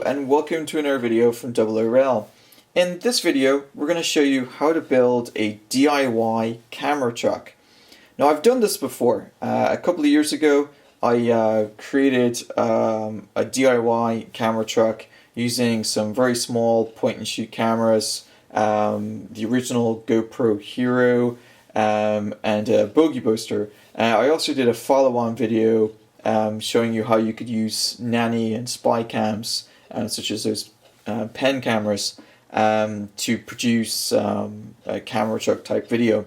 and welcome to another video from oorail. In this video we're going to show you how to build a DIY camera truck. Now I've done this before. A couple of years ago I created a DIY camera truck using some very small point and shoot cameras, the original GoPro Hero and a bogey booster. I also did a follow-on video showing you how you could use nanny and spy cams, such as those pen cameras, to produce a camera truck type video.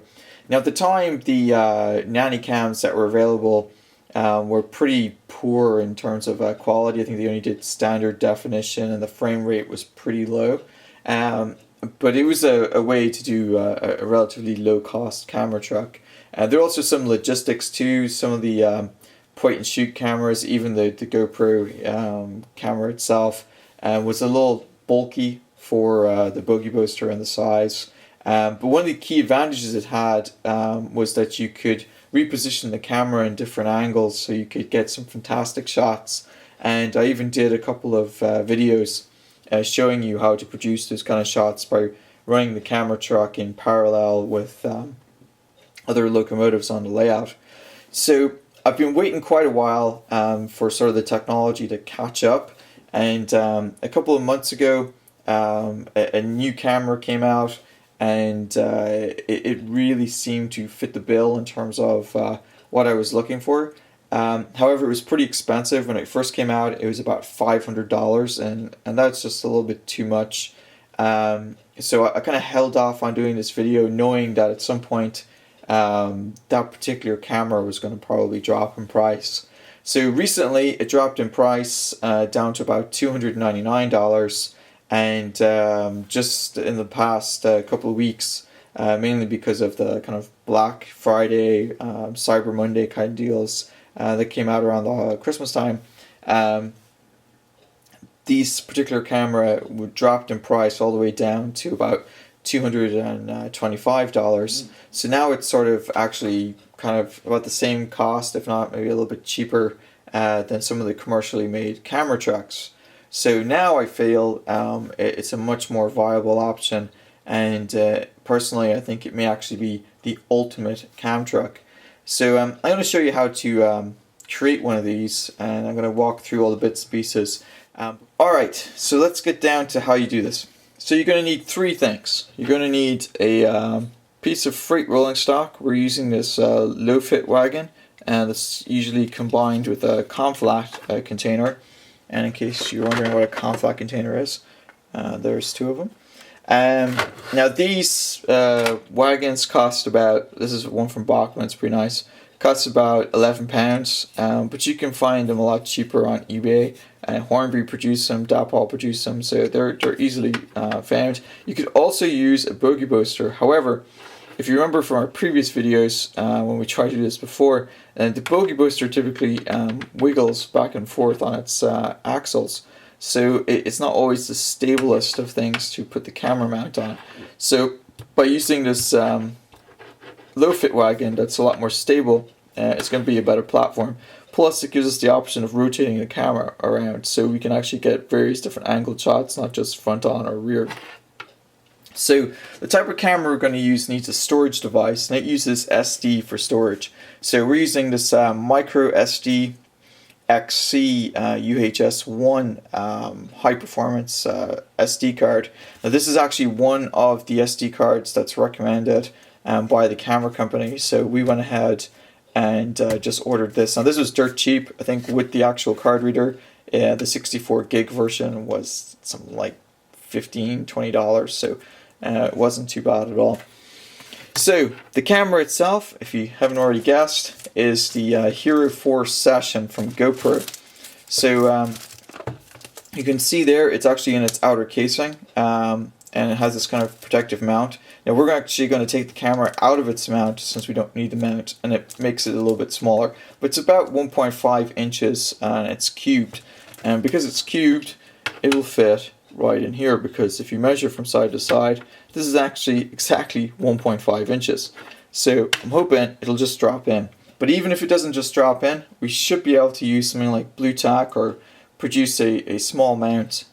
Now at the time, the nanny cams that were available were pretty poor in terms of quality. I think they only did standard definition and the frame rate was pretty low. But it was a way to do a relatively low cost camera truck. There are also some logistics too. Some of the point and shoot cameras, even the GoPro camera itself, was a little bulky for the bogey booster and the size. But one of the key advantages it had was that you could reposition the camera in different angles, so you could get some fantastic shots. And I even did a couple of videos showing you how to produce those kind of shots by running the camera truck in parallel with other locomotives on the layout. So I've been waiting quite a while for sort of the technology to catch up, and a couple of months ago a new camera came out, and it really seemed to fit the bill in terms of what I was looking for. However, it was pretty expensive. When it first came out, it was about $500, and that's just a little bit too much. So I kind of held off on doing this video, knowing that at some point that particular camera was going to probably drop in price. So recently it dropped in price down to about $299, and just in the past couple of weeks, mainly because of the kind of Black Friday, Cyber Monday kind of deals that came out around the Christmas time, these particular camera dropped in price all the way down to about $225. So now it's sort of actually kind of about the same cost, if not maybe a little bit cheaper than some of the commercially made camera trucks. So now I feel it's a much more viable option, and personally I think it may actually be the ultimate cam truck. So I'm going to show you how to create one of these, and I'm going to walk through all the bits and pieces. Alright, so let's get down to how you do this. So you're going to need three things. You're going to need a piece of freight rolling stock. We're using this low fit wagon, and it's usually combined with a conflat container. And in case you're wondering what a conflat container is, there's two of them. Now these wagons cost about, this is one from Bachmann, it's pretty nice, costs about £11, but you can find them a lot cheaper on eBay. Hornby produce them, Dapol produce them, so they're easily found. You could also use a bogey booster. However, if you remember from our previous videos when we tried to do this before, the bogey booster typically wiggles back and forth on its axles, so it's not always the stablest of things to put the camera mount on. So by using this low fit wagon that's a lot more stable, it's going to be a better platform. Plus it gives us the option of rotating the camera around, so we can actually get various different angled shots, not just front on or rear. So the type of camera we're going to use needs a storage device, and it uses SD for storage. So we're using this micro SD XC UHS-1 high performance SD card. Now this is actually one of the SD cards that's recommended by the camera company, so we went ahead and just ordered this. Now this was dirt cheap. I think with the actual card reader, the 64 gig version was something like $15–20, so it wasn't too bad at all. So the camera itself, if you haven't already guessed, is the Hero 4 Session from GoPro. So you can see there it's actually in its outer casing, and it has this kind of protective mount. Now we're actually going to take the camera out of its mount since we don't need the mount, and it makes it a little bit smaller. But it's about 1.5 inches and it's cubed. And because it's cubed, it will fit right in here, because if you measure from side to side, this is actually exactly 1.5 inches. So I'm hoping it'll just drop in. But even if it doesn't just drop in, we should be able to use something like blue tack or produce a small mount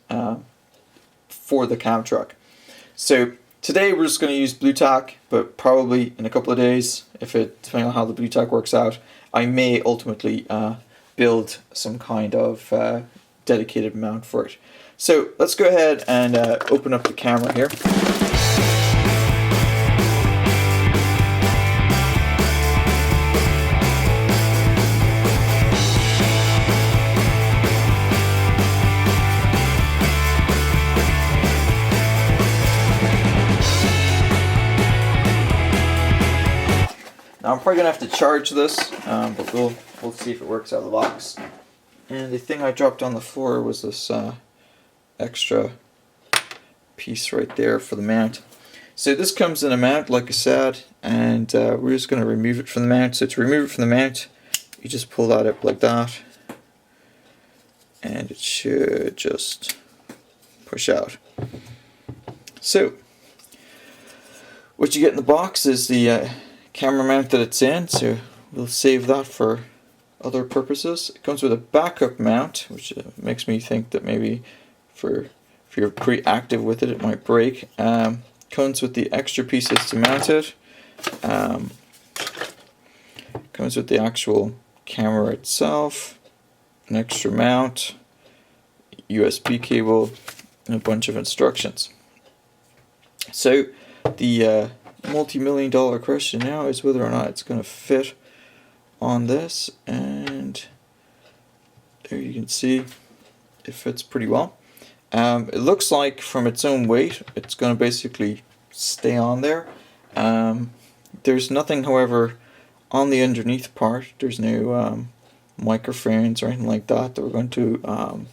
for the Camtruck. So today we're just going to use blue tack, but probably in a couple of days, depending on how the blue tack works out, I may ultimately build some kind of dedicated mount for it. So let's go ahead and open up the camera here. Now I'm probably gonna have to charge this, but we'll see if it works out of the box. And the thing I dropped on the floor was this extra piece right there for the mount. So this comes in a mount, like I said, and we're just going to remove it from the mount. So to remove it from the mount, you just pull that up like that, and it should just push out. So what you get in the box is the camera mount that it's in, so we'll save that for other purposes. It comes with a backup mount, which makes me think that maybe if you're pretty active with it, it might break. Comes with the extra pieces to mount it. Comes with the actual camera itself, an extra mount, USB cable, and a bunch of instructions. So the multi-million-dollar question now is whether or not it's going to fit on this, and there you can see it fits pretty well. It looks like from its own weight it's going to basically stay on there. There's nothing, however, on the underneath part. There's no microphones or anything like that we're going to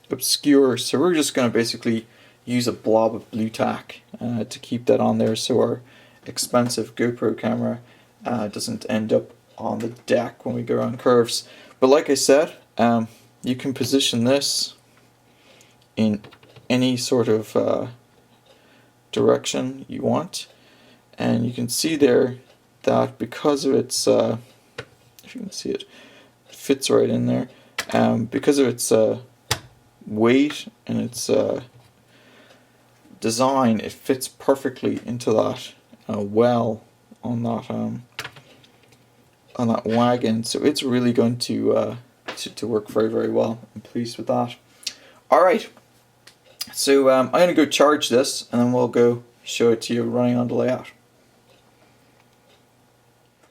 obscure, so we're just going to basically use a blob of blue tack to keep that on there, so our expensive GoPro camera doesn't end up on the deck when we go around curves. But like I said, you can position this in any sort of direction you want, and you can see there that because of its if you can see it, it fits right in there. Because of its weight and its design, it fits perfectly into that well on that wagon, so it's really going to work very, very well. I'm pleased with that. Alright, so I'm going to go charge this, and then we'll go show it to you running on the layout.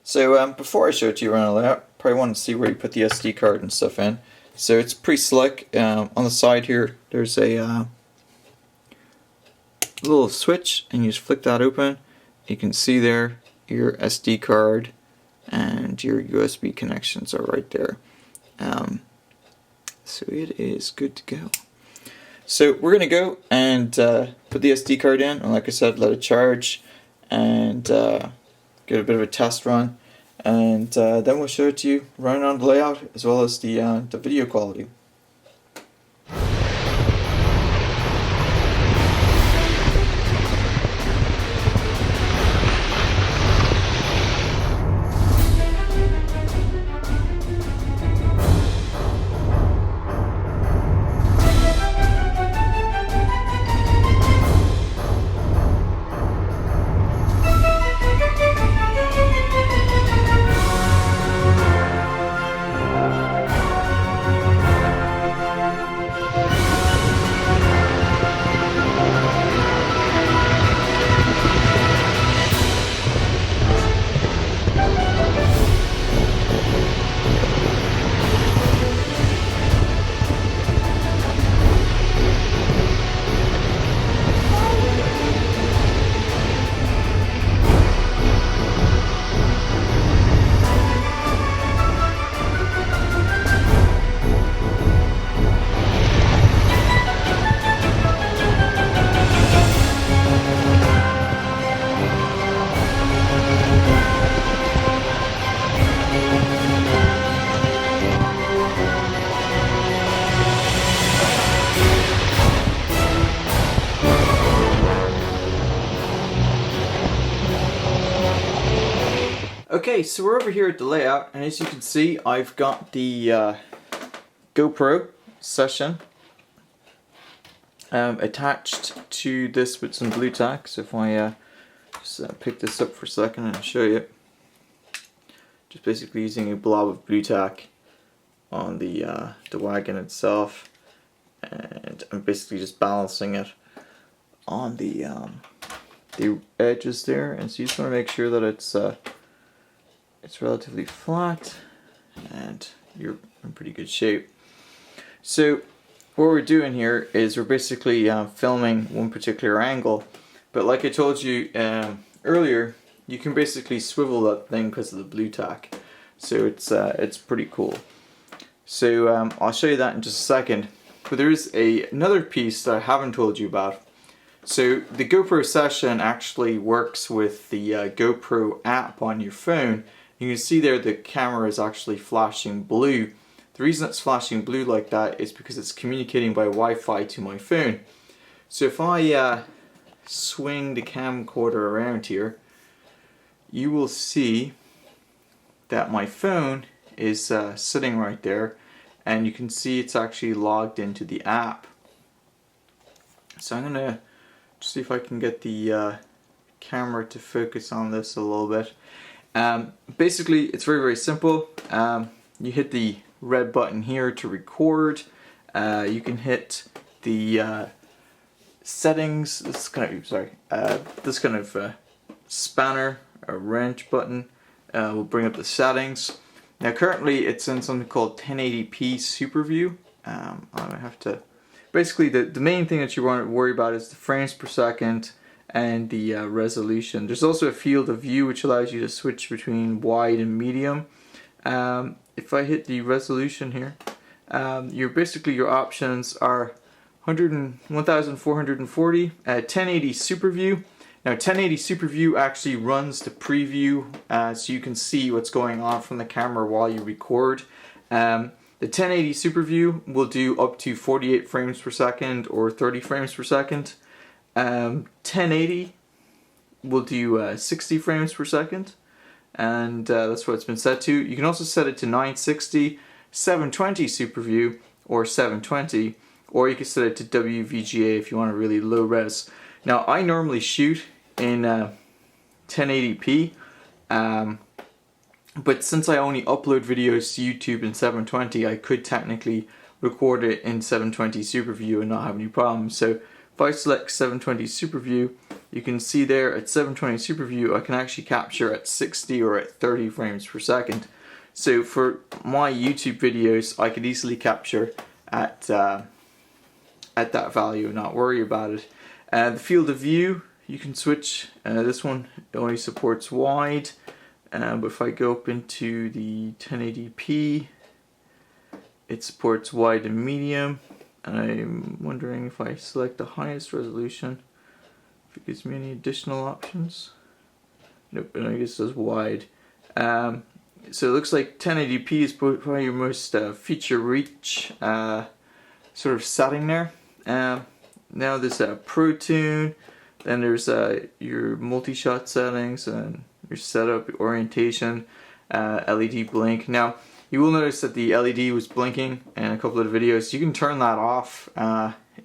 So before I show it to you running on the layout, probably want to see where you put the SD card and stuff in. So it's pretty slick. On the side here, there's a little switch, and you just flick that open. You can see there your SD card and your USB connections are right there. So it is good to go. So we're going to go and put the SD card in, and like I said, let it charge and get a bit of a test run, and then we'll show it to you running on the layout as well as the video quality. Okay, so we're over here at the layout, and as you can see, I've got the GoPro session attached to this with some blue tack. So if I just pick this up for a second and show you, just basically using a blob of blue tack on the wagon itself, and I'm basically just balancing it on the edges there, and so you just want to make sure that it's relatively flat and you're in pretty good shape. So what we're doing here is we're basically filming one particular angle, but like I told you earlier, you can basically swivel that thing because of the blue tack, so it's pretty cool. So I'll show you that in just a second, but there is another piece that I haven't told you about. So the GoPro session actually works with the GoPro app on your phone. You can see there the camera is actually flashing blue. The reason it's flashing blue like that is because it's communicating by Wi-Fi to my phone. So if I swing the camcorder around here, you will see that my phone is sitting right there, and you can see it's actually logged into the app. So I'm gonna see if I can get the camera to focus on this a little bit. Basically, it's very simple. You hit the red button here to record. You can hit the settings. This kind of spanner, a wrench button will bring up the settings. Now currently it's in something called 1080p Super View. I have to. Basically, the main thing that you want to worry about is the frames per second and the resolution. There's also a field of view which allows you to switch between wide and medium. If I hit the resolution here, your options are 1440, 1080 Super View. Now 1080 Super View actually runs the preview, so you can see what's going on from the camera while you record. The 1080 Super View will do up to 48 frames per second or 30 frames per second. 1080 will do 60 frames per second, and that's what it's been set to. You can also set it to 960, 720 Super View, or 720, or you can set it to WVGA if you want a really low res. Now I normally shoot in 1080p, but since I only upload videos to YouTube in 720, I could technically record it in 720 Super View and not have any problems. So if I select 720 Super View, you can see there at 720 Super View I can actually capture at 60 or at 30 frames per second. So for my YouTube videos I could easily capture at that value and not worry about it. The field of view, you can switch. This one only supports wide, but if I go up into the 1080p, it supports wide and medium. And I'm wondering if I select the highest resolution, if it gives me any additional options. Nope, I guess it says wide. So it looks like 1080p is probably your most feature-rich sort of setting there. Now there's a Pro Tune, then there's your multi-shot settings and your setup, orientation, LED blink. Now you will notice that the LED was blinking in a couple of the videos. You can turn that off,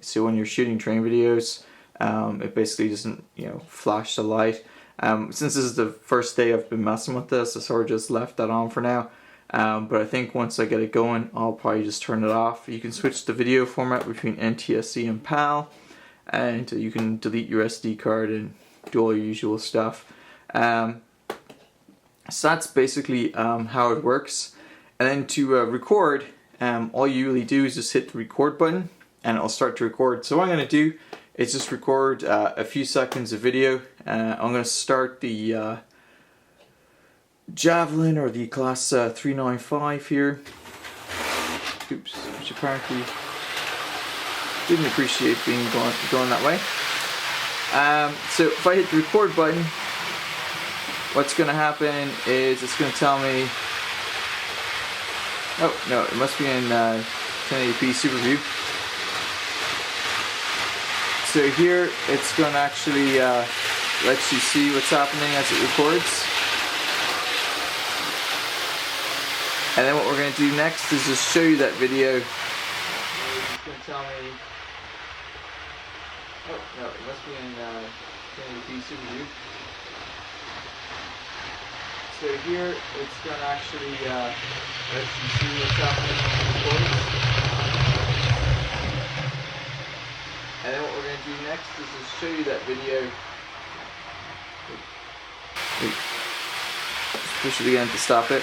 so when you're shooting train videos, it basically doesn't flash the light. Since this is the first day I've been messing with this, I sort of just left that on for now. But I think once I get it going, I'll probably just turn it off. You can switch the video format between NTSC and PAL, and you can delete your SD card and do all your usual stuff. So that's basically how it works. And then to record, all you really do is just hit the record button and it'll start to record. So what I'm going to do is just record a few seconds of video. I'm going to start the Javelin or the class 395 here. Oops, which apparently didn't appreciate being going that way. So if I hit the record button, what's going to happen is it's going to tell me, oh no, it must be in 1080p Super View. So here it's going to actually let you see what's happening as it records. And then what we're going to do next is just show you that video tell me. Oh no, it must be in 1080p Super View. So here it's going to actually let you see what's happening on the recordings. And then what we're going to do next is to show you that video. Just push it again to stop it.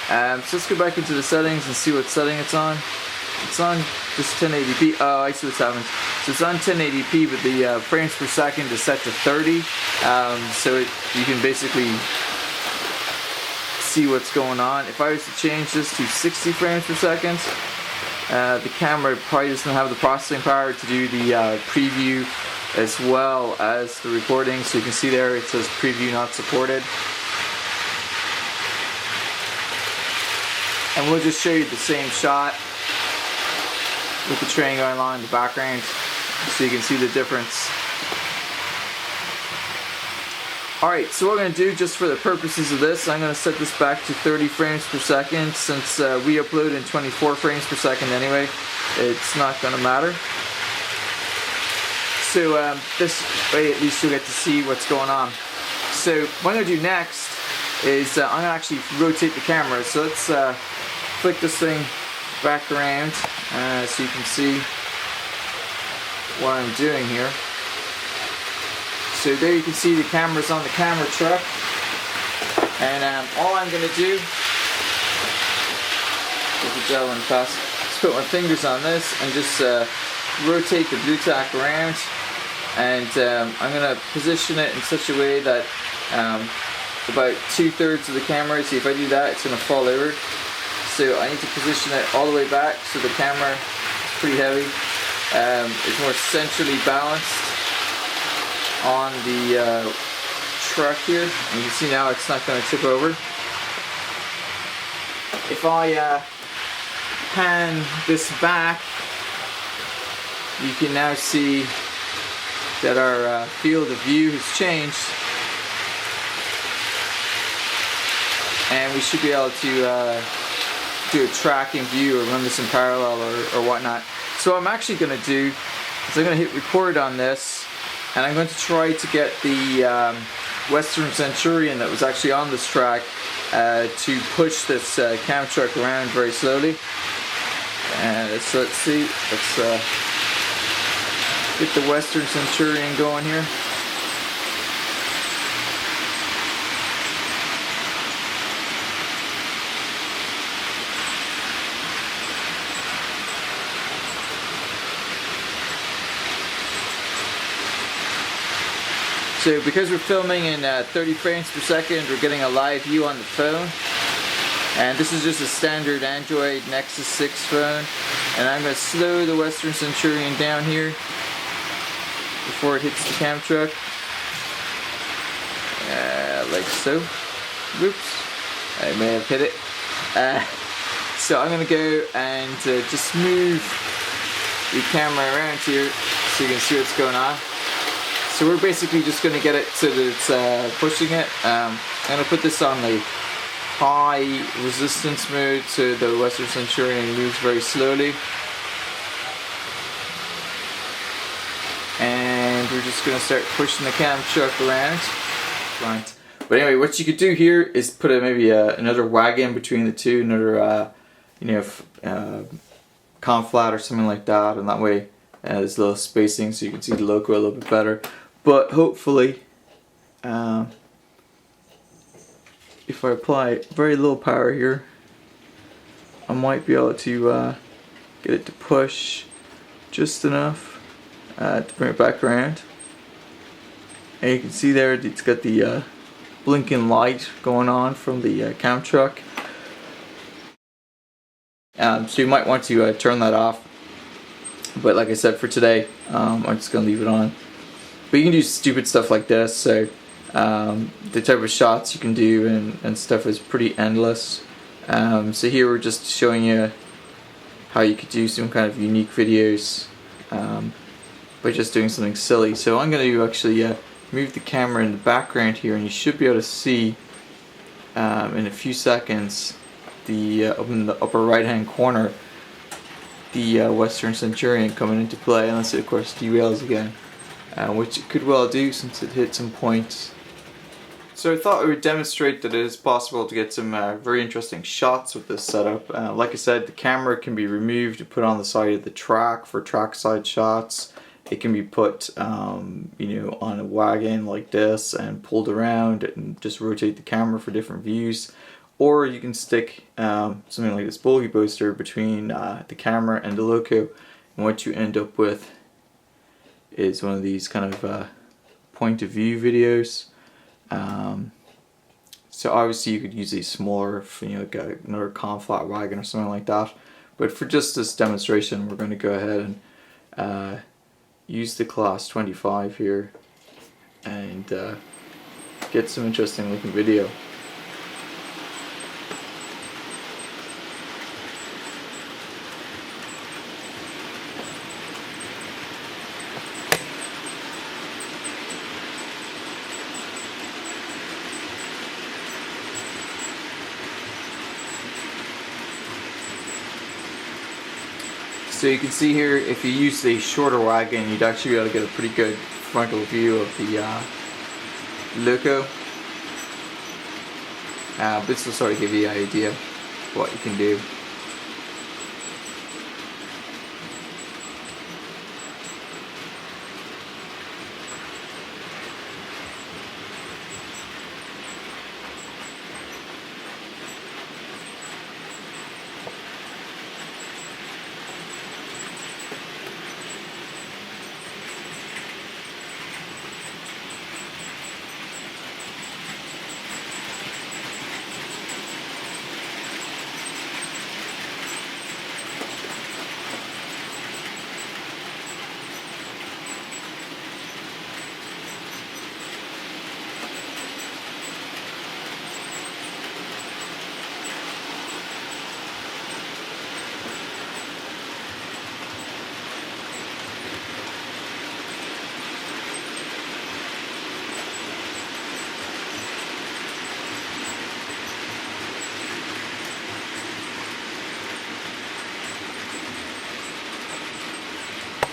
So let's go back into the settings and see what setting it's on. It's on just 1080p. Oh, I see what's happening. So it's on 1080p, but the frames per second is set to 30. So you can basically see what's going on. If I was to change this to 60 frames per second, the camera probably doesn't have the processing power to do the preview as well as the recording. So you can see there it says preview not supported. And we'll just show you the same shot with the train going along in the background so you can see the difference. Alright, so what we're going to do just for the purposes of this, I'm going to set this back to 30 frames per second since we upload in 24 frames per second anyway. It's not going to matter. So this way at least you'll get to see what's going on. So what I'm going to do next is I'm going to actually rotate the camera. So let's flick this thing back around so you can see what I'm doing here. So there you can see the camera's on the Camtruck, and all I'm going to do, get the gel in fast, just put my fingers on this and just rotate the blue tack around, and I'm going to position it in such a way that about 2/3 of the camera, see if I do that it's going to fall over. So I need to position it all the way back so the camera is pretty heavy. It's more centrally balanced on the truck here, and you can see now it's not going to tip over. If I pan this back, you can now see that our field of view has changed, and we should be able to do a tracking view or run this in parallel or whatnot. So what I'm actually going to do is I'm going to hit record on this, and I'm going to try to get the Western Centurion that was actually on this track to push this Camtruck around very slowly. So let's see, let's get the Western Centurion going here. So because we're filming in 30 frames per second, we're getting a live view on the phone. And this is just a standard Android Nexus 6 phone. And I'm going to slow the Western Centurion down here before it hits the Camtruck. Like so. Whoops. I may have hit it. So I'm going to go and just move the camera around here so you can see what's going on. So we're basically just going to get it so that it's pushing it. I'm going to put this on the high resistance mode so the Western Centurion moves very slowly. And we're just going to start pushing the Camtruck around. Right. But anyway, what you could do here is put maybe another wagon between the two, another conflat or something like that, and that way there's a little spacing so you can see the loco a little bit better. But hopefully, if I apply very little power here, I might be able to get it to push just enough to bring it back around. And you can see there it's got the blinking light going on from the Camtruck. So you might want to turn that off. But like I said, for today, I'm just going to leave it on. But you can do stupid stuff like this, so the type of shots you can do and stuff is pretty endless. So here we're just showing you how you could do some kind of unique videos by just doing something silly. So I'm going to actually move the camera in the background here, and you should be able to see in a few seconds up in the upper right hand corner the Western Centurion coming into play, unless it of course derails again, which it could well do since it hit some points. So I thought I would demonstrate that it is possible to get some very interesting shots with this setup. Like I said, the camera can be removed and put on the side of the track for trackside shots. It can be put you know, on a wagon like this and pulled around and just rotate the camera for different views. Or you can stick something like this bulky booster between the camera and the loco, and what you end up with is one of these kind of point of view videos. So obviously you could use a smaller, you know, like another flat wagon or something like that. But for just this demonstration, we're going to go ahead and use the class 25 here and get some interesting looking video. So you can see here, if you use the shorter wagon, you'd actually be able to get a pretty good frontal view of the loco. But this will sort of give you an idea of what you can do.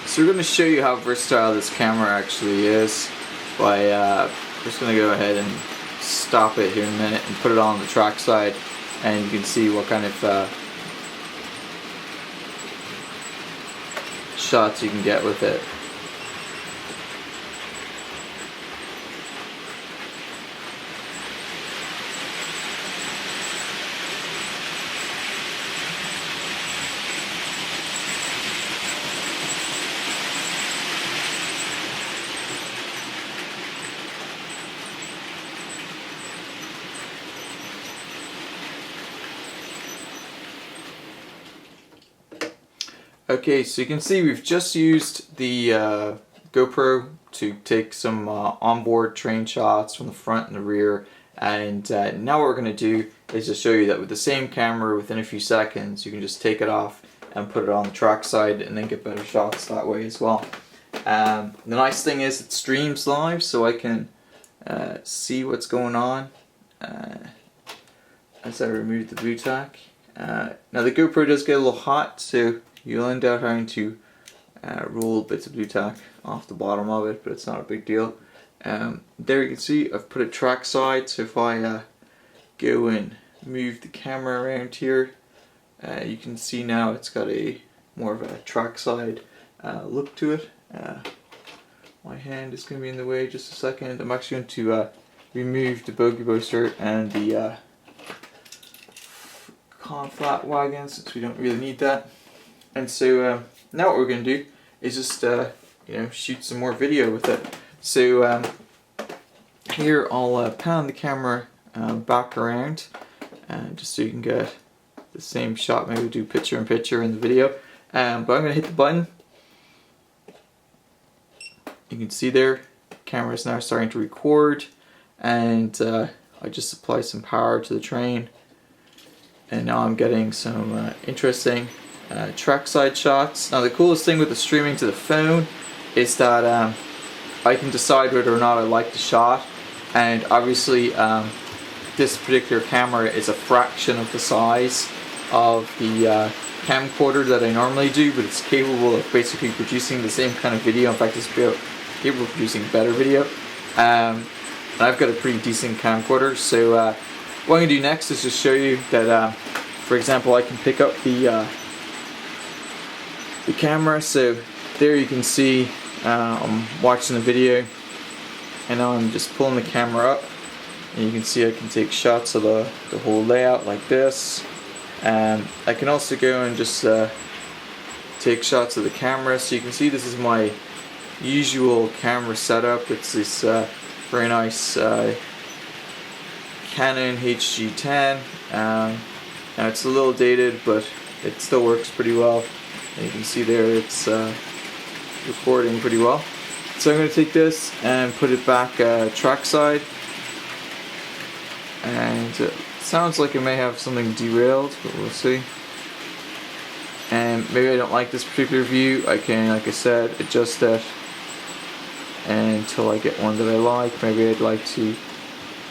So we're going to show you how versatile this camera actually is by just going to go ahead and stop it here in a minute and put it on the track side, and you can see what kind of shots you can get with it. Okay, so you can see we've just used the GoPro to take some onboard train shots from the front and the rear, and now what we're going to do is to show you that with the same camera, within a few seconds you can just take it off and put it on the track side and then get better shots that way as well. The nice thing is it streams live, so I can see what's going on as I remove the blue tack. Now the GoPro does get a little hot, so you'll end up having to roll bits of blue tack off the bottom of it, but it's not a big deal. There you can see I've put it track side, so if I go and move the camera around here, you can see now it's got a more of a track side look to it. My hand is going to be in the way just a second. I'm actually going to remove the bogey booster and the flat wagon, since we don't really need that. And so now what we're going to do is just shoot some more video with it. So here I'll pan the camera back around, just so you can get the same shot. Maybe we'll do picture in picture in the video. But I'm going to hit the button. You can see there, the camera is now starting to record, and I just apply some power to the train, and now I'm getting some interesting trackside shots. Now the coolest thing with the streaming to the phone is that I can decide whether or not I like the shot, and obviously this particular camera is a fraction of the size of the camcorder that I normally do, but it's capable of basically producing the same kind of video. In fact, it's capable of producing better video. And I've got a pretty decent camcorder, so what I'm going to do next is just show you that, for example, I can pick up the camera. So there you can see I'm watching the video, and now I'm just pulling the camera up, and you can see I can take shots of the whole layout like this. I can also go and just take shots of the camera. So you can see this is my usual camera setup. It's this very nice Canon HG10. Now it's a little dated, but it still works pretty well. And you can see there it's recording pretty well. So I'm going to take this and put it back trackside, and it sounds like it may have something derailed, but we'll see. And maybe I don't like this particular view. I can, like I said, adjust that until I get one that I like. Maybe I'd like to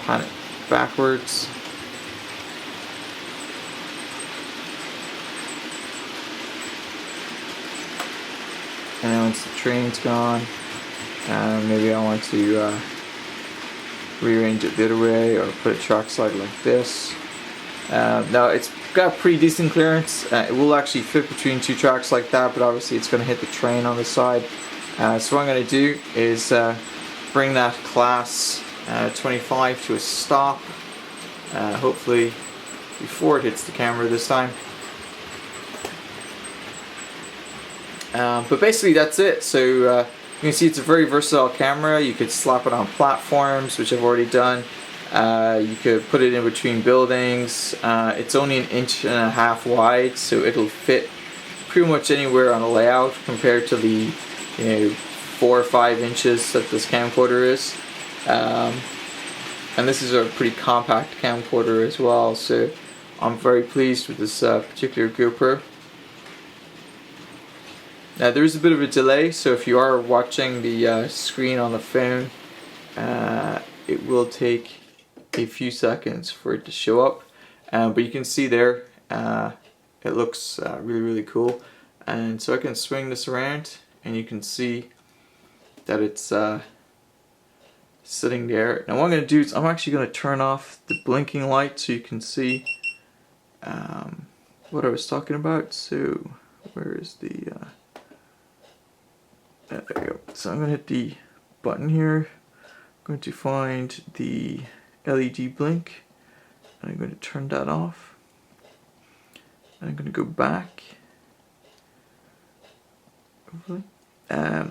pan it backwards. And then once the train's gone, maybe I want to rearrange it the other way, or put a trackside like this. Now it's got pretty decent clearance. It will actually fit between two tracks like that, but obviously it's going to hit the train on the side. So what I'm going to do is bring that class 25 to a stop, hopefully before it hits the camera this time. But basically that's it. So you can see it's a very versatile camera. You could slap it on platforms, which I've already done. You could put it in between buildings. It's only 1.5 inches wide, so it'll fit pretty much anywhere on a layout compared to the 4 or 5 inches that this camcorder is. And this is a pretty compact camcorder as well, so I'm very pleased with this particular GoPro. Now there is a bit of a delay, so if you are watching the screen on the phone, it will take a few seconds for it to show up. But you can see there, it looks really cool. And so I can swing this around, and you can see that it's sitting there. Now what I'm going to do is I'm actually going to turn off the blinking light so you can see what I was talking about. So where is the there we go. So I'm going to hit the button here. I'm going to find the LED blink, and I'm going to turn that off. And I'm going to go back. Now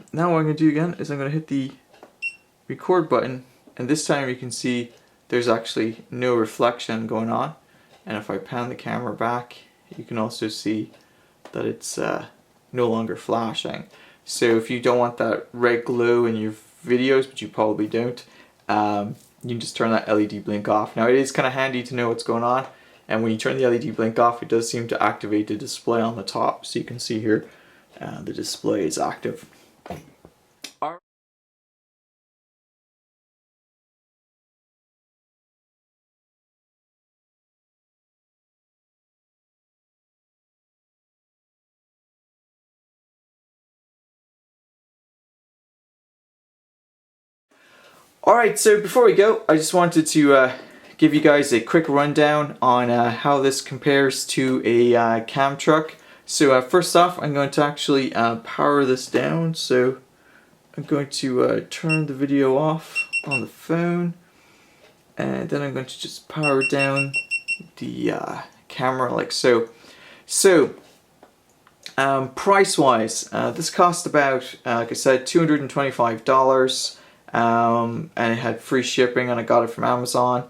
what I'm going to do again is I'm going to hit the record button, and this time you can see there's actually no reflection going on. And if I pan the camera back, you can also see that it's no longer flashing. So if you don't want that red glow in your videos, but you probably don't, you can just turn that LED blink off. Now it is kind of handy to know what's going on, and when you turn the LED blink off, it does seem to activate the display on the top. So you can see here the display is active. Alright, so before we go, I just wanted to give you guys a quick rundown on how this compares to a Camtruck. So first off, I'm going to actually power this down. So I'm going to turn the video off on the phone, and then I'm going to just power down the camera like so. So price wise, this cost about, like I said, $225. And it had free shipping, and I got it from Amazon.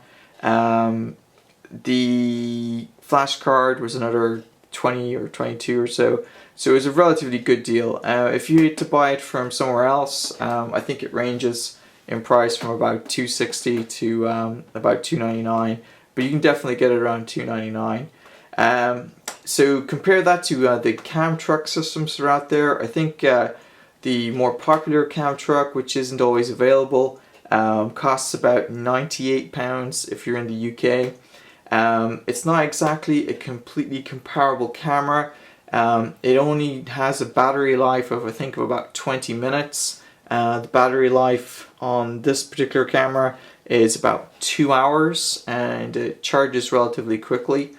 The flash card was another 20 or 22 or so, so it was a relatively good deal. If you had to buy it from somewhere else, I think it ranges in price from about $260 to about $299, but you can definitely get it around $299. So compare that to the Camtruck systems that are out there. I think the more popular Camtruck, which isn't always available, costs about £98 if you're in the UK. It's not exactly a completely comparable camera. It only has a battery life of, I think, of about 20 minutes. The battery life on this particular camera is about 2 hours, and it charges relatively quickly.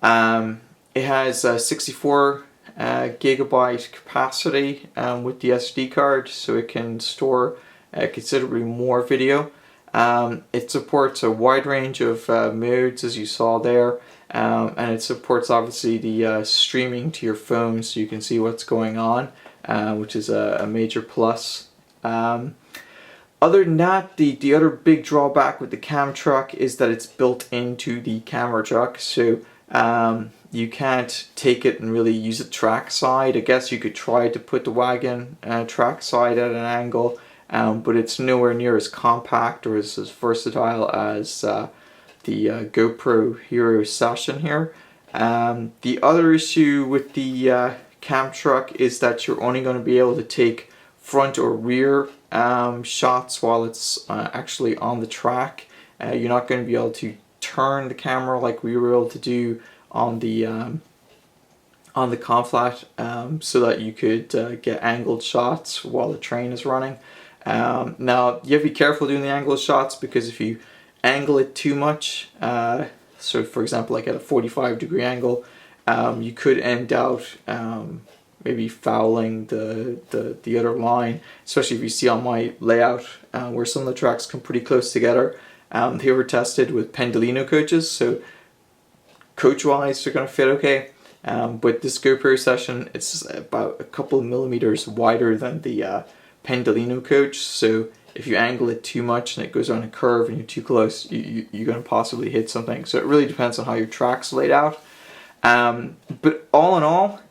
It has a 64 gigabyte capacity with the SD card, so it can store considerably more video. It supports a wide range of modes, as you saw there, and it supports obviously the streaming to your phone, so you can see what's going on, which is a major plus. Other than that, the other big drawback with the Camtruck is that it's built into the camera truck, so you can't take it and really use it trackside. I guess you could try to put the wagon trackside at an angle, but it's nowhere near as compact or as versatile as the GoPro Hero Session here. The other issue with the Camtruck is that you're only going to be able to take front or rear shots while it's actually on the track. You're not going to be able to turn the camera like we were able to do on the Conflat, so that you could get angled shots while the train is running. Now you have to be careful doing the angled shots, because if you angle it too much, so for example like at a 45-degree angle, you could end out maybe fouling the other line, especially if you see on my layout where some of the tracks come pretty close together. They were tested with Pendolino coaches, so coach-wise they're going to fit okay. But this GoPro Session, it's about a couple millimeters wider than the Pendolino coach, so if you angle it too much and it goes on a curve and you're too close, you're going to possibly hit something. So it really depends on how your track's laid out. But all in all,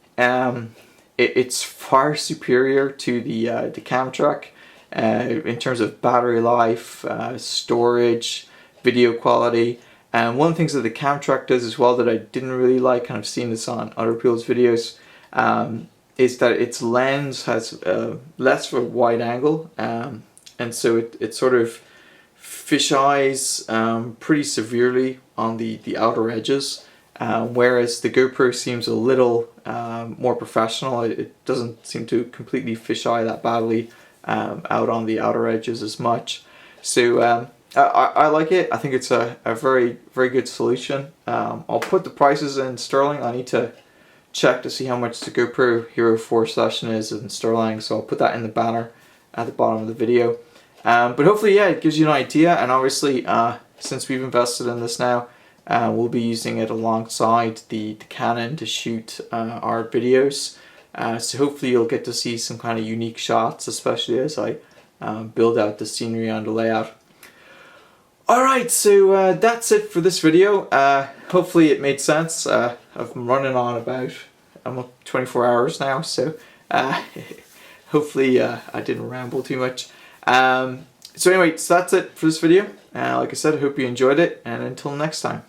it's far superior to the Camtruck in terms of battery life, storage, video quality. And one of the things that the Camtruck does as well that I didn't really like, and I've seen this on other people's videos, is that its lens has less of a wide angle, and so it sort of fisheyes pretty severely on the outer edges, whereas the GoPro seems a little more professional. It doesn't seem to completely fisheye that badly out on the outer edges as much. So I like it. I think it's a very, very good solution. I'll put the prices in sterling. I need to check to see how much the GoPro Hero 4 Session is in sterling, so I'll put that in the banner at the bottom of the video. But hopefully, yeah, it gives you an idea, and obviously since we've invested in this now, we'll be using it alongside the Canon to shoot our videos. So hopefully you'll get to see some kind of unique shots, especially as I build out the scenery and the layout. Alright, so that's it for this video. Hopefully it made sense. I've been running on about 24 hours now, so hopefully I didn't ramble too much. So anyway, so that's it for this video. Like I said, I hope you enjoyed it, and until next time.